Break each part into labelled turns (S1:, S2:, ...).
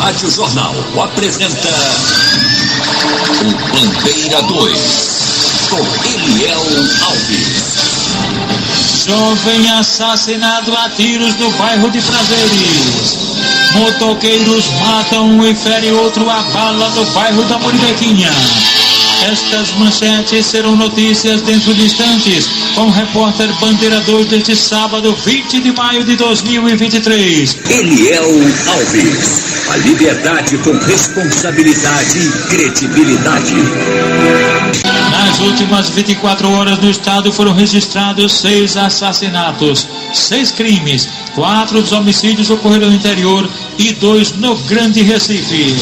S1: Rádio Jornal apresenta o Bandeira 2, com Eliel Alves.
S2: Jovem assassinado a tiros no bairro de Prazeres. Motoqueiros matam um e ferem outro a bala no bairro da Muribequinha. Estas manchetes serão notícias dentro de instantes, com o repórter Bandeira 2 deste sábado, 20 de maio de 2023.
S1: Eliel Alves. A liberdade com responsabilidade e credibilidade.
S2: Nas últimas 24 horas no estado foram registrados 6 assassinatos, 6 crimes, 4 dos homicídios ocorreram no interior e 2 no Grande Recife.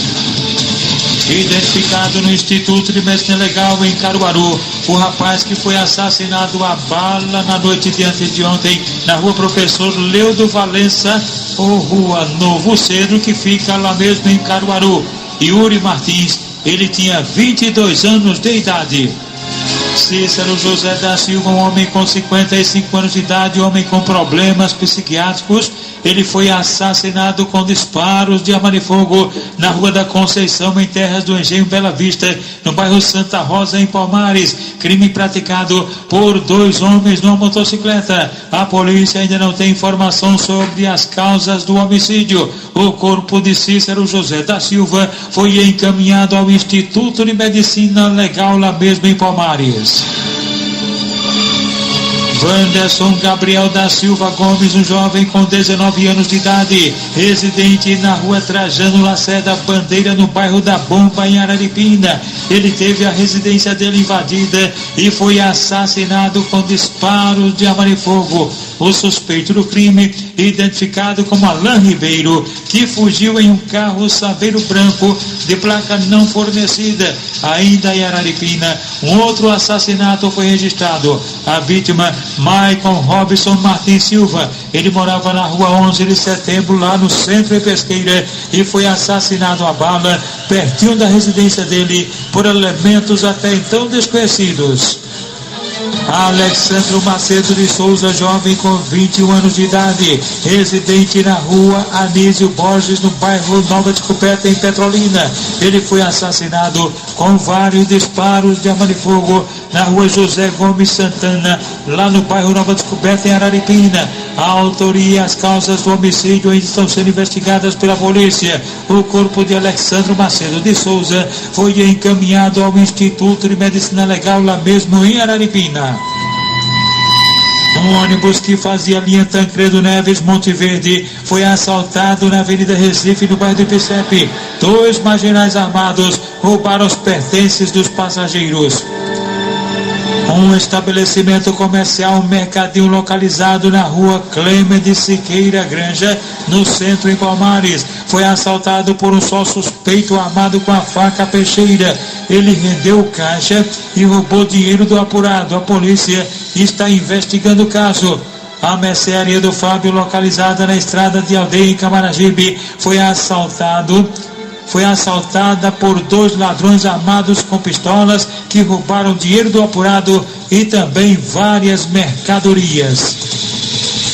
S2: Identificado no Instituto de Medicina Legal em Caruaru, o rapaz que foi assassinado a bala na noite de antes de ontem na rua Professor Leudo Valença, ou rua Novo Cedro, que fica lá mesmo em Caruaru. Yuri Martins, ele tinha 22 anos de idade. Cícero José da Silva, um homem com 55 anos de idade, homem com problemas psiquiátricos, ele foi assassinado com disparos de arma de fogo na Rua da Conceição, em Terras do Engenho, Bela Vista, no bairro Santa Rosa, em Palmares. Crime praticado por 2 homens numa motocicleta. A polícia ainda não tem informação sobre as causas do homicídio. O corpo de Cícero José da Silva foi encaminhado ao Instituto de Medicina Legal lá mesmo em Palmares. Wanderson Gabriel da Silva Gomes, um jovem com 19 anos de idade, residente na rua Trajano Lacerda Bandeira, no bairro da Bomba, em Araripina. Ele teve a residência dele invadida e foi assassinado com disparos de arma de fogo. O suspeito do crime, identificado como Alain Ribeiro, que fugiu em um carro Saveiro branco de placa não fornecida. Ainda em Araripina, um outro assassinato foi registrado. A vítima, Maicon Robson Martins Silva, ele morava na rua 11 de setembro, lá no centro de Pesqueira, e foi assassinado a bala pertinho da residência dele por elementos até então desconhecidos. Alexandro Macedo de Souza, jovem com 21 anos de idade, residente na rua Anísio Borges, no bairro Nova Descoberta, em Petrolina. Ele foi assassinado com vários disparos de arma de fogo na rua José Gomes Santana, lá no bairro Nova Descoberta, em Araripina. A autoria e as causas do homicídio ainda estão sendo investigadas pela polícia. O corpo de Alexandro Macedo de Souza foi encaminhado ao Instituto de Medicina Legal lá mesmo em Araripina. Um ônibus que fazia a linha Tancredo Neves Monte Verde foi assaltado na Avenida Recife, no bairro de Picepe. 2 marginais armados roubaram os pertences dos passageiros. Um estabelecimento comercial, um mercadinho localizado na rua Clemente de Siqueira Granja, no centro, em Palmares, foi assaltado por um só suspeito armado com a faca peixeira. Ele rendeu o caixa e roubou dinheiro do apurado. A polícia está investigando o caso. A mercearia do Fábio, localizada na estrada de Aldeia, em Camaragibe, foi assaltada por 2 ladrões armados com pistolas que roubaram dinheiro do apurado e também várias mercadorias.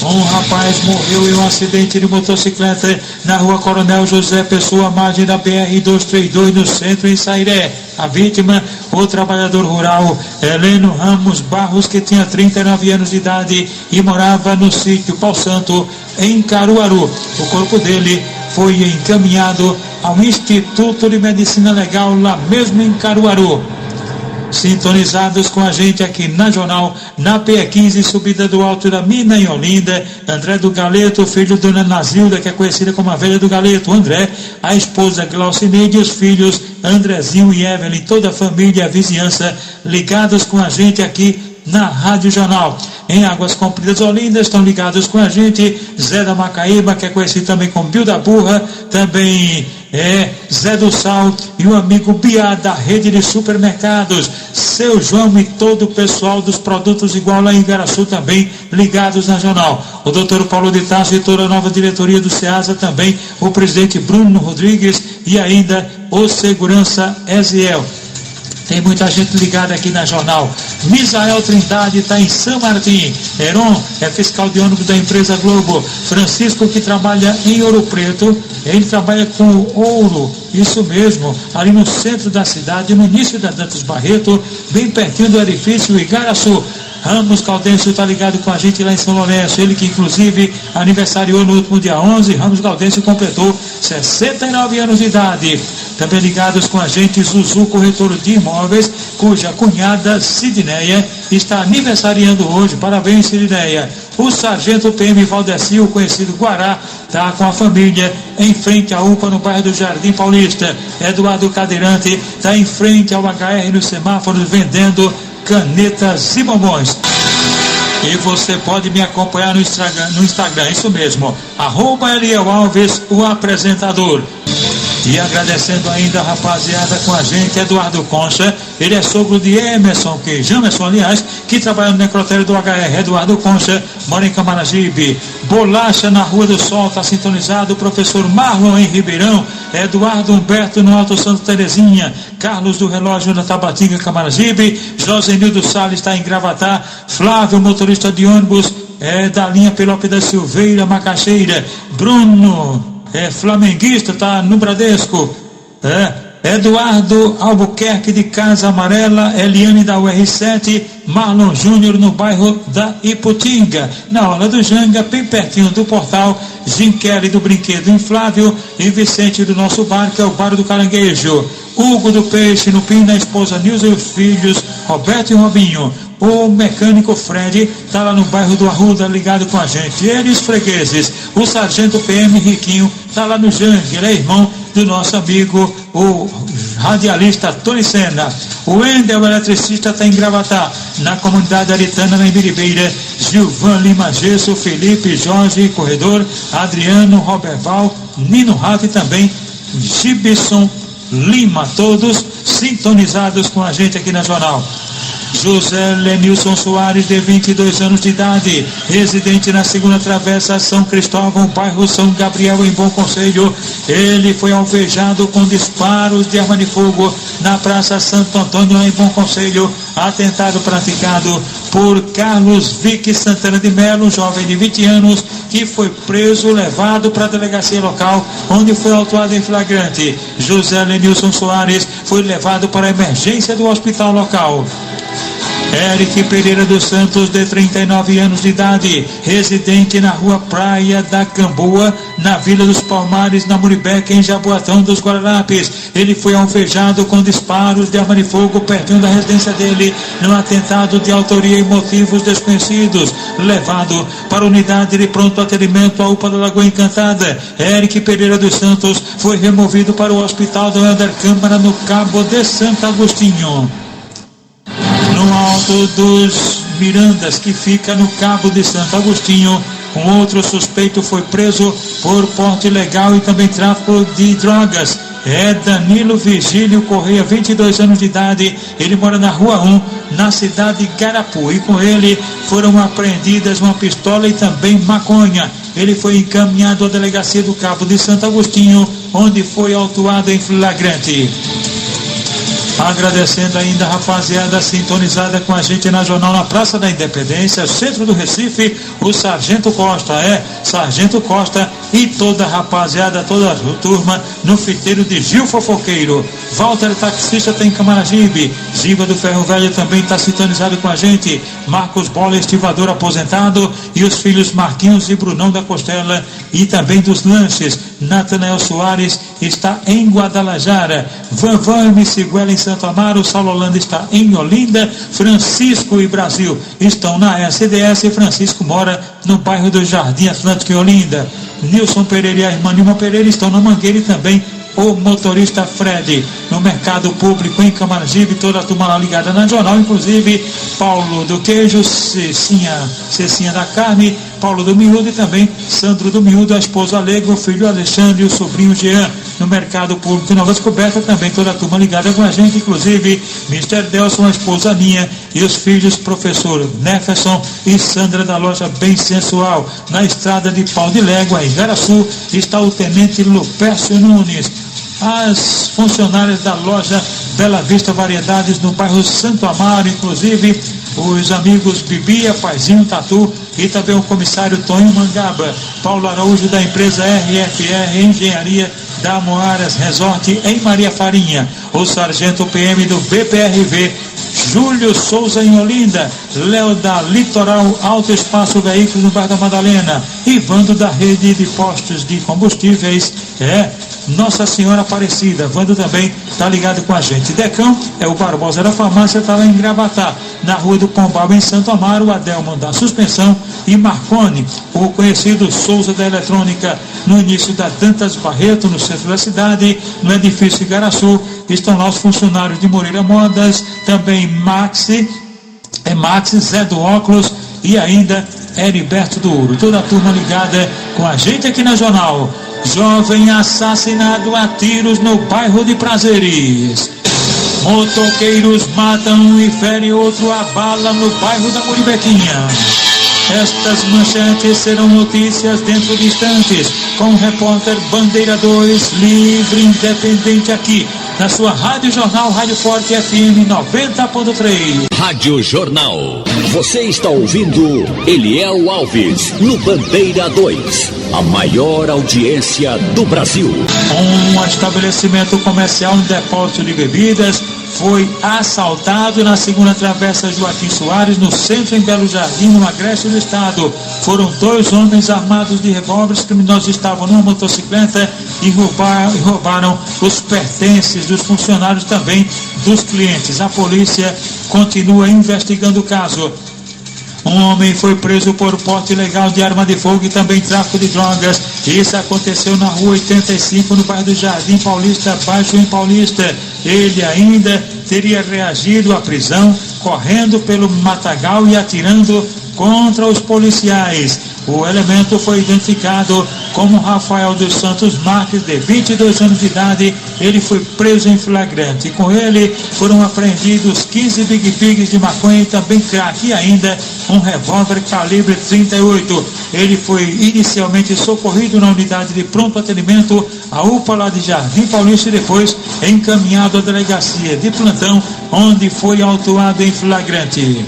S2: Um rapaz morreu em um acidente de motocicleta na rua Coronel José Pessoa, margem da BR-232, no centro, em Sairé. A vítima, o trabalhador rural Heleno Ramos Barros, que tinha 39 anos de idade e morava no sítio Pau Santo, em Caruaru. O corpo dele foi encaminhado ao Instituto de Medicina Legal lá mesmo em Caruaru. Sintonizados com a gente aqui na Jornal, na PE15, subida do Alto da Mina, em Olinda, André do Galeto, filho de Dona Nazilda, que é conhecida como a velha do Galeto, André, a esposa Glaucineide e os filhos Andrezinho e Evelyn, toda a família, a vizinhança, ligados com a gente aqui na Rádio Jornal. Em Águas Compridas, Olinda, estão ligados com a gente Zé da Macaíba, que é conhecido também como Bio da Burra, também Zé do Sal e o amigo Biá, da rede de supermercados, seu João e todo o pessoal dos produtos igual lá em Igaraçu, também ligados na Jornal. O doutor Paulo de Tarso e toda a nova diretoria do SEASA, também o presidente Bruno Rodrigues e ainda o segurança Eziel. Tem muita gente ligada aqui na Jornal. Misael Trindade está em São Martim. Heron é fiscal de ônibus da empresa Globo. Francisco, que trabalha em Ouro Preto, ele trabalha com ouro, isso mesmo, ali no centro da cidade, no início da Dantas Barreto, bem pertinho do edifício Igaraçu. Ramos Gaudêncio está ligado com a gente lá em São Lourenço, ele que inclusive aniversariou no último dia 11, Ramos Gaudêncio completou 69 anos de idade. Também ligados com a gente, Zuzu, corretor de imóveis, cuja cunhada Sidneia está aniversariando hoje. Parabéns, Sidneia. O sargento PM Valdeci, o conhecido Guará, está com a família em frente à UPA no bairro do Jardim Paulista. Eduardo Cadeirante está em frente ao HR nos semáforos vendendo canetas e bombons. E você pode me acompanhar no Instagram, isso mesmo, @Eliel Alves, o apresentador. E agradecendo ainda a rapaziada com a gente, Eduardo Concha, ele é sogro de Jamerson, aliás, que trabalha no necrotério do HR. Eduardo Concha mora em Camaragibe. Bolacha na Rua do Sol, está sintonizado. O professor Marlon em Ribeirão. Eduardo Humberto no Alto Santa Terezinha. Carlos do Relógio na Tabatinga, Camaragibe. Josenildo Salles está em Gravatá. Flávio, motorista de ônibus, da linha Pelope da Silveira, Macaxeira. Bruno, flamenguista, está no Bradesco. Eduardo Albuquerque de Casa Amarela. Eliane da UR7. Marlon Júnior no bairro da Iputinga, na Orla do Janga, bem pertinho do portal. Ginkelli do Brinquedo Inflável. E Vicente do nosso bar, que é o Bar do Caranguejo. Hugo do Peixe no Pim, da esposa Nilza e os filhos Roberto e Robinho. O mecânico Fred está lá no bairro do Arruda, ligado com a gente. Ele e os fregueses. O sargento PM Riquinho está lá no Jangue, ele é irmão do nosso amigo, o radialista Tony Senna. O Wendel, o eletricista, está em Gravatá, na comunidade aritana, na Ibiribeira. Gilvan Lima Gesso, Felipe, Jorge, Corredor, Adriano, Roberval, Nino Rato e também Gibson Lima, todos sintonizados com a gente aqui na Jornal. José Lenilson Soares, de 22 anos de idade, residente na segunda travessa São Cristóvão, bairro São Gabriel, em Bom Conselho. Ele foi alvejado com disparos de arma de fogo na Praça Santo Antônio, em Bom Conselho. Atentado praticado por Carlos Vick Santana de Melo, um jovem de 20 anos, que foi preso, levado para a delegacia local, onde foi autuado em flagrante. José Lenilson Soares foi levado para a emergência do hospital local. Eric Pereira dos Santos, de 39 anos de idade, residente na rua Praia da Camboa, na Vila dos Palmares, na Muribeca, em Jaboatão dos Guararapes. Ele foi alvejado com disparos de arma de fogo pertinho da residência dele, num atentado de autoria e motivos desconhecidos. Levado para a unidade de pronto atendimento à UPA da Lagoa Encantada. Eric Pereira dos Santos foi removido para o hospital da Under Câmara, no Cabo de Santo Agostinho. No Alto dos Mirandas, que fica no Cabo de Santo Agostinho, um outro suspeito foi preso por porte ilegal e também tráfico de drogas. É Danilo Virgílio Correia, 22 anos de idade. Ele mora na Rua 1, na cidade de Garapu. E com ele foram apreendidas uma pistola e também maconha. Ele foi encaminhado à delegacia do Cabo de Santo Agostinho, onde foi autuado em flagrante. Agradecendo ainda a rapaziada sintonizada com a gente na Jornal, na Praça da Independência, centro do Recife, o Sargento Costa, Sargento Costa e toda a rapaziada, toda a turma no fiteiro de Gil Fofoqueiro. Walter, taxista, tem Camaragibe. Giba do Ferro Velho também está sintonizado com a gente. Marcos Bola, estivador aposentado, e os filhos Marquinhos e Brunão da Costela, e também dos lanches. Natanael Soares está em Guadalajara. Vanvan e Missiguela em Santo Amaro. Saulo Holanda está em Olinda. Francisco e Brasil estão na SDS. E Francisco mora no bairro do Jardim Atlântico em Olinda. Nilson Pereira e a irmã Nilma Pereira estão na Mangueira, e também o motorista Fred no Mercado Público em Camaragibe. Toda a turma lá ligada na Jornal, inclusive Paulo do Queijo, Cecinha da Carne, Paulo do Miúdo e também Sandro do Miúdo, a esposa Alegre, o filho Alexandre e o sobrinho Jean. No Mercado Público Nova Descoberta também toda a turma ligada com a gente, inclusive Mr. Delson, a esposa Aninha e os filhos professor Neferson e Sandra da loja Bem Sensual. Na estrada de Pau de Légua, em Garaçu, está o tenente Lupércio Nunes. as funcionárias da loja Bela Vista Variedades no bairro Santo Amaro, inclusive os amigos Bibia, Paizinho, Tatu e também o comissário Tonho Mangaba, Paulo Araújo da empresa RFR Engenharia da Moaras Resort em Maria Farinha, o sargento PM do BPRV Júlio Souza em Olinda, Léo da Litoral Alto Espaço Veículos no bairro da Madalena, Ivando da rede de postos de combustíveis, Nossa Senhora Aparecida. Vando também está ligado com a gente. Decão é o Barbosa da Farmácia, está lá em Gravatá, na Rua do Pombal em Santo Amaro, Adelmo da Suspensão e Marconi, o conhecido Souza da Eletrônica, no início da Dantas Barreto, no centro da cidade, no edifício Igaraçu. Estão lá os funcionários de Moreira Modas, também Maxi, Zé do Óculos e ainda Heriberto do Ouro. Toda a turma ligada com a gente aqui na Jornal. Jovem assassinado a tiros no bairro de Prazeres. Motoqueiros matam e ferem outro a bala no bairro da Muribequinha. Estas manchetes serão notícias dentro de instantes, com o repórter Bandeira 2, livre e independente aqui, na sua Rádio Jornal, Rádio Forte FM 90.3.
S1: Rádio Jornal. Você está ouvindo Eliel Alves, no Bandeira 2, a maior audiência do Brasil.
S2: Um estabelecimento comercial, um depósito de bebidas, foi assaltado na segunda travessa Joaquim Soares, no centro em Belo Jardim, no agreste do estado. Foram 2 homens armados de revólveres. Criminosos estavam numa motocicleta e roubaram os pertences dos funcionários, também dos clientes. A polícia continua investigando o caso. Um homem foi preso por porte ilegal de arma de fogo e também tráfico de drogas. Isso aconteceu na rua 85, no bairro do Jardim Paulista, baixo em Paulista. Ele ainda teria reagido à prisão, correndo pelo matagal e atirando contra os policiais. O elemento foi identificado como Rafael dos Santos Marques, de 22 anos de idade. Ele foi preso em flagrante. Com ele foram apreendidos 15 Big Pigs de maconha e também crack, e ainda um revólver calibre 38. Ele foi inicialmente socorrido na unidade de pronto atendimento, a UPA lá de Jardim Paulista, e depois encaminhado à delegacia de plantão, onde foi autuado em flagrante.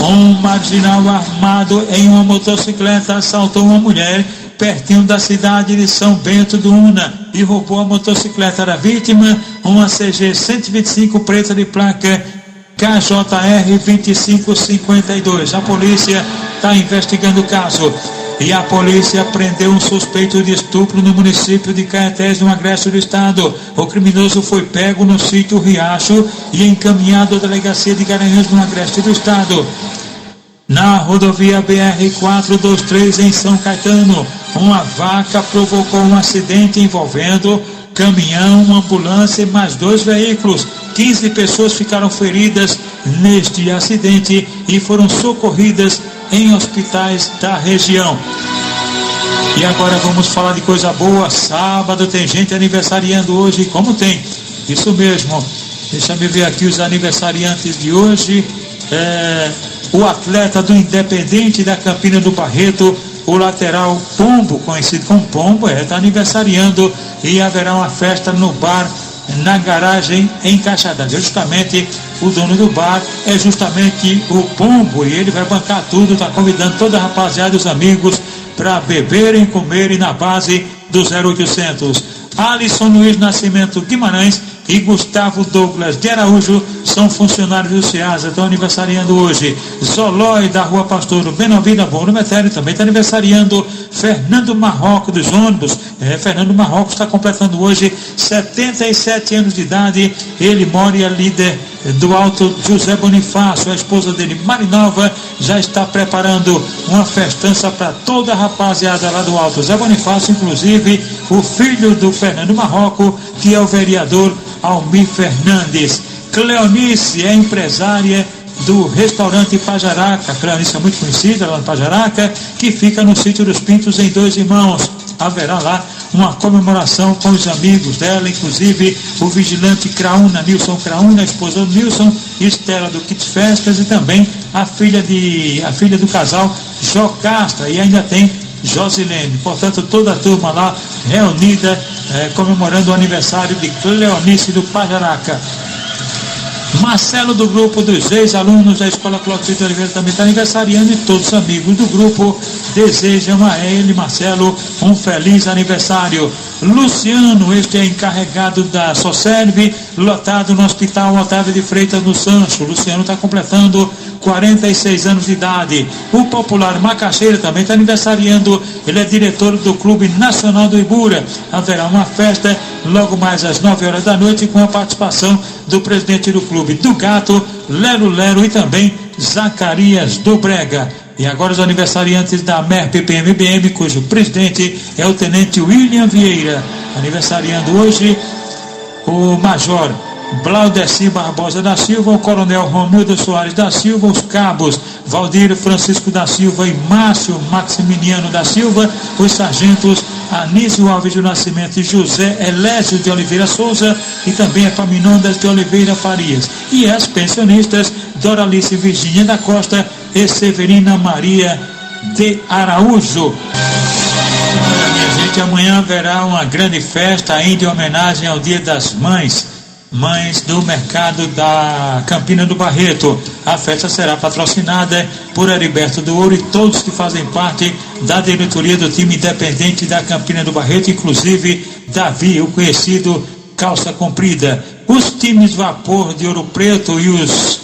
S2: Um marginal armado em uma motocicleta assaltou uma mulher pertinho da cidade de São Bento do Una e roubou a motocicleta da vítima, uma CG 125 preta de placa KJR 2552. A polícia está investigando o caso. E a polícia prendeu um suspeito de estupro no município de Caetés, no agreste do estado. O criminoso foi pego no sítio Riacho e encaminhado à delegacia de Garanhuns, no agreste do estado. Na rodovia BR-423 em São Caetano, uma vaca provocou um acidente envolvendo caminhão, uma ambulância e mais 2 veículos. 15 pessoas ficaram feridas neste acidente e foram socorridas em hospitais da região. E agora vamos falar de coisa boa. Sábado tem gente aniversariando hoje, como tem? Isso mesmo. Deixa eu ver aqui os aniversariantes de hoje. O atleta do Independente da Campina do Barreto, o lateral Pombo, conhecido como Pombo, está aniversariando, e haverá uma festa no bar, na garagem em Caixa d'Água. Justamente o dono do bar é justamente o Pombo, e ele vai bancar tudo, está convidando toda a rapaziada, os amigos, para beberem, comerem na base do 0800. Alisson Luiz Nascimento Guimarães e Gustavo Douglas de Araújo são funcionários do CEASA, estão aniversariando hoje. Zolói, da Rua Pastor Benovida, Bom no Metério, também está aniversariando. Fernando Marrocos dos ônibus, Fernando Marrocos está completando hoje 77 anos de idade. Ele mora e é líder do Alto José Bonifácio. A esposa dele, Marinova, já está preparando uma festança para toda a rapaziada lá do Alto José Bonifácio, inclusive o filho do Fernando Marrocos, que é o vereador Almir Fernandes. Cleonice é empresária do restaurante Pajaraca. Cleonice é muito conhecida lá no Pajaraca, que fica no sítio dos Pintos, em Dois Irmãos. Haverá lá uma comemoração com os amigos dela, inclusive o vigilante Craúna, Nilson Craúna, a esposa do Nilson, Estela do Kits Festas, e também a filha do casal Jocastra, e ainda tem Josilene. Portanto, toda a turma lá reunida, comemorando o aniversário de Cleonice do Pajaraca. Marcelo, do grupo dos ex-alunos da Escola Clóvis de Oliveira, também está aniversariando, e todos os amigos do grupo desejam a ele, Marcelo, um feliz aniversário. Luciano, este é encarregado da Socerv, lotado no Hospital Otávio de Freitas no Sancho. Luciano está completando 46 anos de idade. O popular Macaxeira também está aniversariando, ele é diretor do Clube Nacional do Ibura. Haverá uma festa logo mais às 9 horas da noite, com a participação do presidente do clube, do Gato, Lero Lero, e também Zacarias do Brega. E agora os aniversariantes da MERP PMBM, cujo presidente é o tenente William Vieira. Aniversariando hoje o major Blaudeci Barbosa da Silva, o coronel Romildo Soares da Silva, os cabos Valdir Francisco da Silva e Márcio Maximiliano da Silva, os sargentos Anísio Alves do Nascimento e José Elésio de Oliveira Souza, e também a Paminondas de Oliveira Farias, e as pensionistas Doralice Virgínia da Costa e Severina Maria de Araújo. Olha, minha gente, amanhã haverá uma grande festa ainda em homenagem ao Dia das Mães do mercado da Campina do Barreto. A festa será patrocinada por Heriberto do Ouro e todos que fazem parte da diretoria do time independente da Campina do Barreto, inclusive Davi, o conhecido calça comprida. Os times Vapor de Ouro Preto e os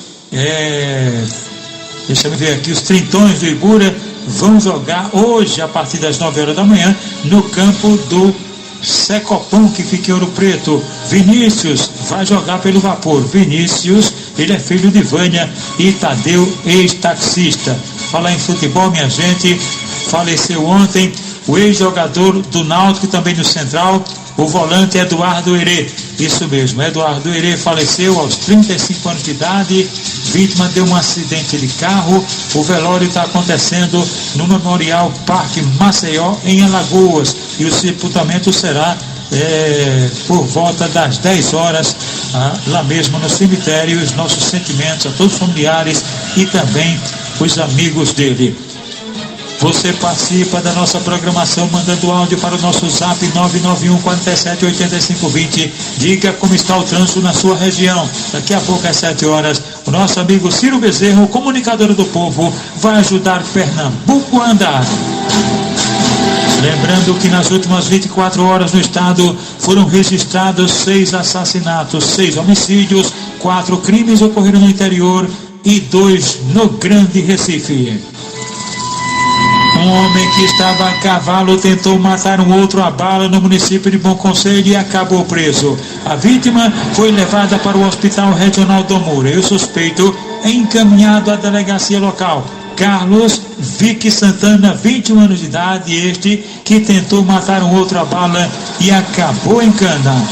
S2: deixa eu ver aqui, os Trintões do Ibura vão jogar hoje a partir das 9 horas da manhã no campo do Secopão, que fica em Ouro Preto. Vinícius vai jogar pelo Vapor. Vinícius, ele é filho de Vânia e Tadeu, ex-taxista. Falar em futebol, minha gente, faleceu ontem o ex-jogador do Náutico, também do Central, o volante Eduardo Herê. Isso mesmo, Eduardo Herê faleceu aos 35 anos de idade, vítima de um acidente de carro. O velório está acontecendo no Memorial Parque Maceió, em Alagoas, e o sepultamento será por volta das 10 horas, lá mesmo no cemitério. Os nossos sentimentos a todos os familiares e também os amigos dele. Você participa da nossa programação mandando áudio para o nosso zap 991-478520. Diga como está o trânsito na sua região. Daqui a pouco às 7 horas, o nosso amigo Ciro Bezerro, o comunicador do povo, vai ajudar Pernambuco a andar. Lembrando que nas últimas 24 horas no estado foram registrados 6 assassinatos, 6 homicídios, 4 crimes ocorreram no interior e 2 no Grande Recife. Um homem que estava a cavalo tentou matar um outro a bala no município de Bom Conselho e acabou preso. A vítima foi levada para o Hospital Regional do Moura e o suspeito é encaminhado à delegacia local. Carlos Vique Santana, 21 anos de idade, este que tentou matar um outro a bala e acabou em cana.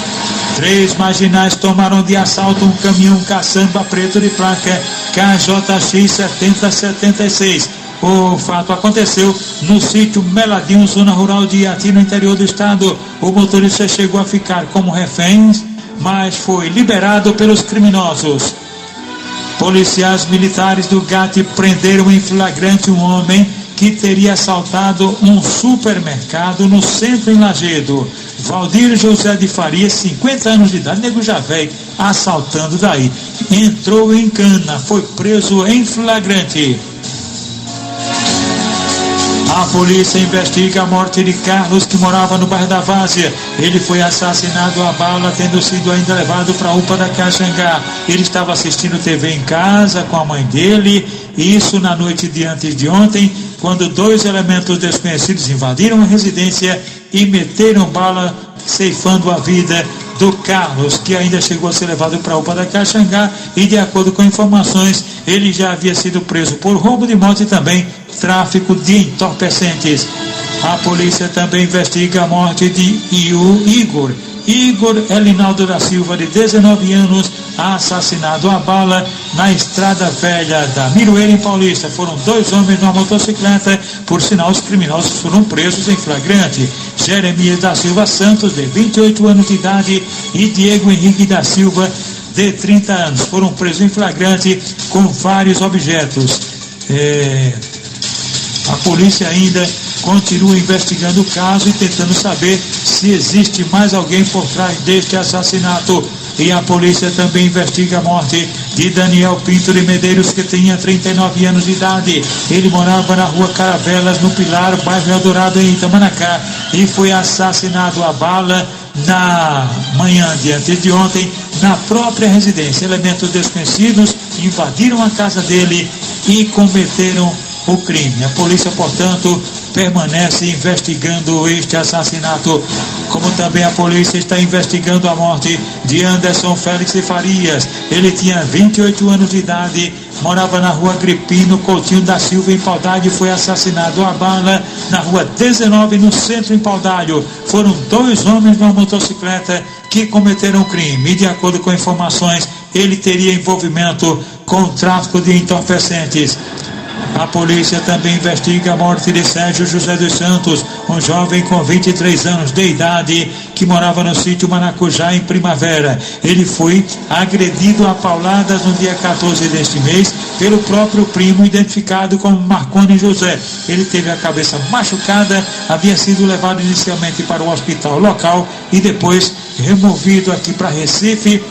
S2: 3 marginais tomaram de assalto um caminhão caçamba preto de placa KJX 7076. O fato aconteceu no sítio Meladinho, zona rural de Iati, no interior do estado. O motorista chegou a ficar como refém, mas foi liberado pelos criminosos. Policiais militares do GAT prenderam em flagrante um homem que teria assaltado um supermercado no centro em Lagedo. Valdir José de Farias, 50 anos de idade, nego já velho, assaltando daí. Entrou em cana, foi preso em flagrante. A polícia investiga a morte de Carlos, que morava no bairro da Várzea. Ele foi assassinado a bala, tendo sido ainda levado para a UPA da Caxangá. Ele estava assistindo TV em casa com a mãe dele, isso na noite de antes de ontem, quando 2 elementos desconhecidos invadiram a residência e meteram bala, ceifando a vida do Carlos, que ainda chegou a ser levado para a UPA da Caxangá, e de acordo com informações, ele já havia sido preso por roubo de moto e também tráfico de entorpecentes. A polícia também investiga a morte de Igor Elinaldo da Silva, de 19 anos, assassinado a bala na Estrada Velha da Miroeira, em Paulista. Foram 2 homens numa motocicleta, por sinal os criminosos foram presos em flagrante. Jeremias da Silva Santos, de 28 anos de idade, e Diego Henrique da Silva, de 30 anos, foram presos em flagrante com vários objetos. A polícia ainda continua investigando o caso e tentando saber se existe mais alguém por trás deste assassinato. E a polícia também investiga a morte de Daniel Pinto de Medeiros, que tinha 39 anos de idade. Ele morava na rua Caravelas, no Pilar, bairro Eldorado, em Itamanacá, e foi assassinado a bala na manhã de antes de ontem, na própria residência. Elementos desconhecidos invadiram a casa dele e cometeram o crime. A polícia, portanto, permanece investigando este assassinato, como também a polícia está investigando a morte de Anderson Félix de Farias. Ele tinha 28 anos de idade, morava na rua Agripino Coutinho da Silva, em Paudalho, e foi assassinado a bala na rua 19, no centro, em Paudalho. Foram 2 homens numa motocicleta que cometeram o crime, e de acordo com informações, ele teria envolvimento com o tráfico de entorpecentes. A polícia também investiga a morte de Sérgio José dos Santos, um jovem com 23 anos de idade que morava no sítio Maracujá, em Primavera. Ele foi agredido a pauladas no dia 14 deste mês pelo próprio primo, identificado como Marconi José. Ele teve a cabeça machucada, havia sido levado inicialmente para o hospital local e depois removido aqui para Recife,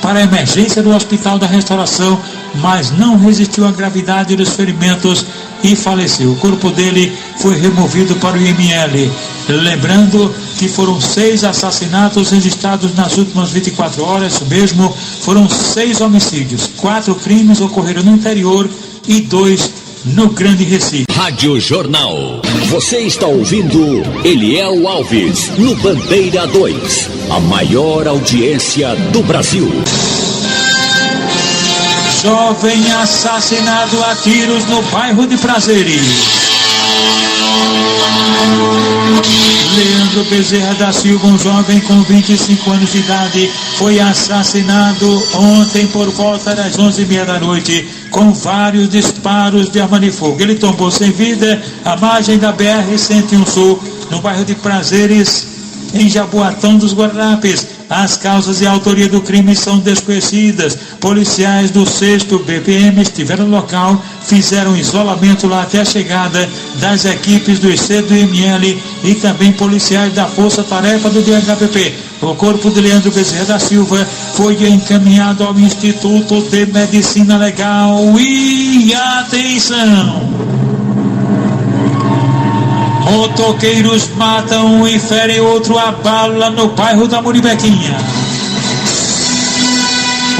S2: para a emergência do Hospital da Restauração, mas não resistiu à gravidade dos ferimentos e faleceu. O corpo dele foi removido para o IML. Lembrando que foram 6 assassinatos registrados nas últimas 24 horas, isso mesmo, foram 6 homicídios. 4 crimes ocorreram no interior e 2 no Grande Recife.
S1: Rádio Jornal. Você está ouvindo Eliel Alves, no Bandeira 2. A maior audiência do Brasil.
S2: Jovem assassinado a tiros no bairro de Prazeres. Leandro Bezerra da Silva, um jovem com 25 anos de idade, foi assassinado ontem por volta das 11h30 da noite, com vários disparos de arma de fogo. Ele tombou sem vida à margem da BR-101 Sul, no bairro de Prazeres, em Jaboatão dos Guararapes. As causas e a autoria do crime são desconhecidas. Policiais do 6º BPM estiveram no local, fizeram isolamento lá até a chegada das equipes do IC do IML e também policiais da Força Tarefa do DHPP. O corpo de Leandro Bezerra da Silva foi encaminhado ao Instituto de Medicina Legal. E atenção! Motoqueiros matam e ferem outro a bala no bairro da Muribequinha.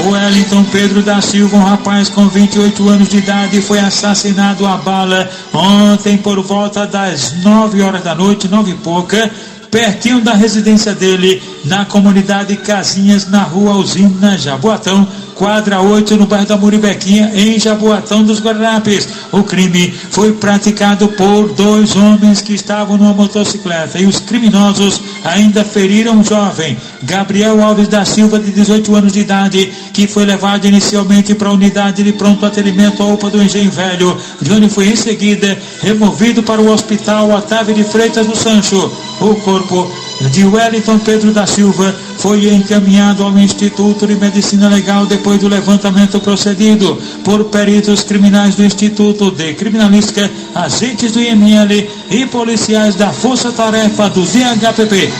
S2: O Wellington Pedro da Silva, um rapaz com 28 anos de idade, foi assassinado a bala ontem por volta das 9 horas da noite, 9 e pouca, pertinho da residência dele, na comunidade Casinhas, na rua Usina, Jaboatão, quadra 8, no bairro da Muribequinha, em Jaboatão dos Guararapes. O crime foi praticado por 2 homens que estavam numa motocicleta, e os criminosos ainda feriram um jovem, Gabriel Alves da Silva, de 18 anos de idade, que foi levado inicialmente para a unidade de pronto atendimento, a UPA do Engenho Velho, de onde foi em seguida removido para o Hospital Otávio de Freitas do Sancho. O corpo de Wellington Pedro da Silva foi encaminhado ao Instituto de Medicina Legal depois do levantamento procedido por peritos criminais do Instituto de Criminalística, agentes do IML e policiais da Força Tarefa do DHPP.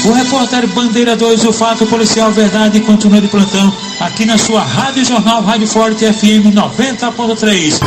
S2: O repórter Bandeira 2, o fato policial verdade, continua de plantão aqui na sua Rádio Jornal, Rádio Forte FM 90.3.